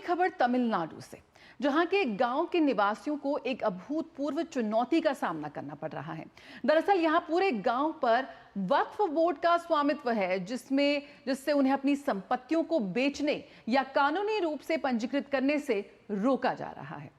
खबर तमिलनाडु से, जहां के गांव के निवासियों को एक अभूतपूर्व चुनौती का सामना करना पड़ रहा है। दरअसल यहां पूरे गांव पर वक्फ बोर्ड का स्वामित्व है, जिससे उन्हें अपनी संपत्तियों को बेचने या कानूनी रूप से पंजीकृत करने से रोका जा रहा है।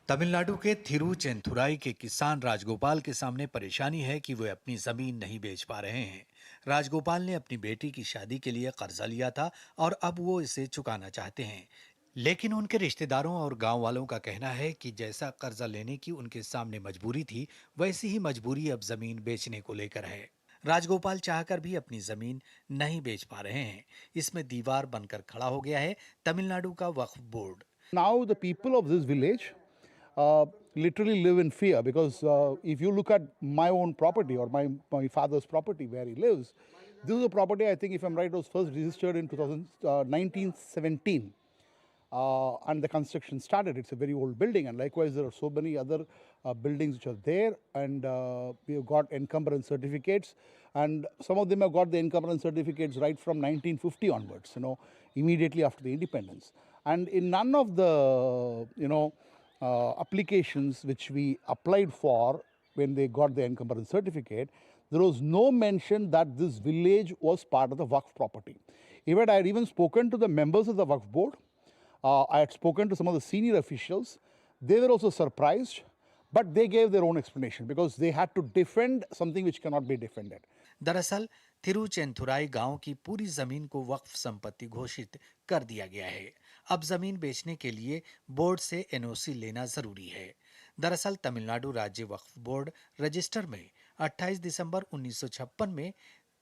तमिलनाडु के थिरुचेंथुराई के किसान राजगोपाल के सामने परेशानी है कि वे अपनी जमीन नहीं बेच पा रहे हैं। राजगोपाल ने अपनी बेटी की शादी के लिए कर्जा लिया था और अब वो इसे चुकाना चाहते हैं, लेकिन उनके रिश्तेदारों और गांव वालों का कहना है कि जैसा कर्जा लेने की उनके सामने मजबूरी थी, वैसी ही मजबूरी अब जमीन बेचने को लेकर है। राजगोपाल चाहकर भी अपनी जमीन नहीं बेच पा रहे हैं। इसमें दीवार बनकर खड़ा हो गया है तमिलनाडु का वक्फ board. Now the people of this village literally live in fear because if you look at my own property or my father's property where he lives, this is a property, I think if I'm right, was first registered in 1917 and the construction started. It's a very old building, and likewise there are so many other buildings which are there, and we have got encumbrance certificates, and some of them have got the encumbrance certificates right from 1950 onwards, immediately after the independence. And in none of the applications which we applied for when they got the encumbrance certificate, there was no mention that this village was part of the Waqf property. Even I had even spoken to the members of the Waqf board. I had spoken to some of the senior officials. They were also surprised, but they gave their own explanation because they had to defend something which cannot be defended. दरअसल थिरुचेंथुराई गांव की पूरी जमीन को वक्फ संपत्ति घोषित कर दिया गया है। अब जमीन बेचने के लिए बोर्ड से एनओसी लेना जरूरी है। दरअसल तमिलनाडु राज्य वक्फ बोर्ड रजिस्टर में 28 दिसंबर 1956 में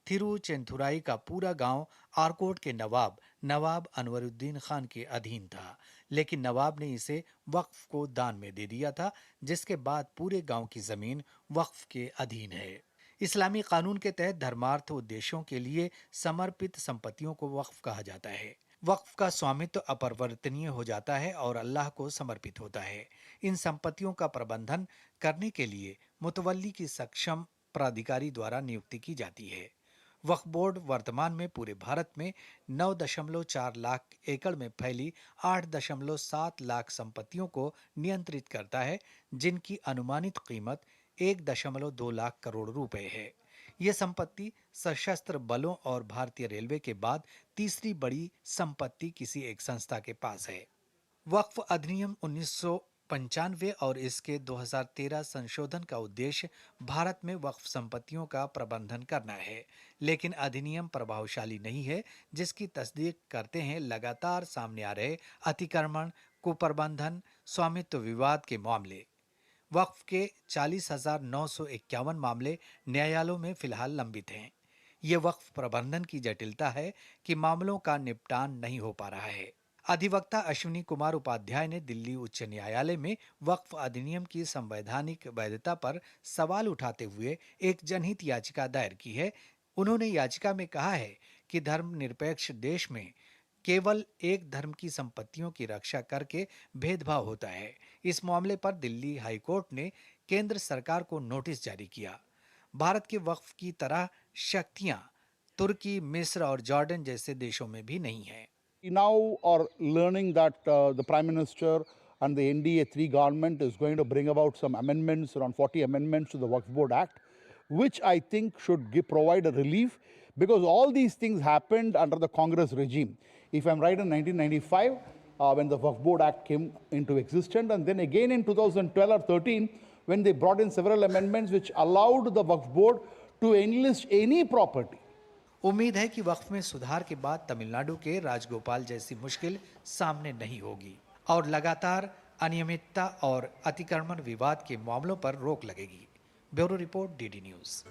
थिरुचेंथुराई का पूरा गांव आरकोट के नवाब अनवरुद्दीन खान के अधीन था, लेकिन नवाब ने इसे वक्फ को दान में दे दिया था, जिसके बाद पूरे गांव की जमीन वक्फ के अधीन है। इस्लामी कानून के तहत धर्मार्थ उद्देश्यों के लिए समर्पित संपत्तियों को वक्फ कहा जाता है। वक्फ का स्वामित्व अपरिवर्तनीय हो जाता है और अल्लाह को समर्पित होता है। इन संपत्तियों का प्रबंधन करने के लिए मुतवल्ली की सक्षम प्राधिकारी द्वारा नियुक्ति की जाती है। वक्फ बोर्ड वर्तमान में पूरे भारत में 9.4 लाख एकड़ में फैली 8.7 लाख संपत्तियों को नियंत्रित करता है, जिनकी अनुमानित कीमत 1.2 लाख करोड़ रुपए है। यह संपत्ति सशस्त्र बलों और भारतीय रेलवे के बाद तीसरी बड़ी संपत्ति किसी एक संस्था के पास है। वक्फ अधिनियम 1995 और इसके 2013 संशोधन का उद्देश्य भारत में वक्फ संपत्तियों का प्रबंधन करना है, लेकिन अधिनियम प्रभावशाली नहीं है, जिसकी तस्दीक करते हैं लगातार सामने आ रहे अतिक्रमण, कुप्रबंधन, स्वामित्व विवाद के मामले। वक्फ के 40,951 मामले न्यायालयों में फिलहाल लंबित हैं। ये वक्फ प्रबंधन की जटिलता है कि मामलों का निपटान नहीं हो पा रहा है। अधिवक्ता अश्विनी कुमार उपाध्याय ने दिल्ली उच्च न्यायालय में वक्फ अधिनियम की संवैधानिक वैधता पर सवाल उठाते हुए एक जनहित याचिका दायर की है। उन्होंने याचिका में कहा है कि धर्मनिरपेक्ष देश में केवल एक धर्म की संपत्तियों की रक्षा करके भेदभाव होता है। इस मामले पर दिल्ली हाईकोर्ट ने केंद्र सरकार को नोटिस जारी किया। भारत के वक्फ की तरह शक्तियां तुर्की, मिस्र और जॉर्डन जैसे देशों में भी नहीं है। We now are learning that the Prime Minister and the NDA-3 government is going to bring about some amendments, around 40 amendments to the Waqf Board Act, which I think should provide a relief, because all these things happened under the Congress regime. If I'm right, in 1995, when the Waqf Board Act came into existence, and then again in 2012 or 13, when they brought in several amendments which allowed the Waqf Board to enlist any property. उम्मीद है कि वक्फ में सुधार के बाद तमिलनाडु के राजगोपाल जैसी मुश्किल सामने नहीं होगी और लगातार अनियमितता और अतिक्रमण विवाद के मामलों पर रोक लगेगी। Bureau report, DD news.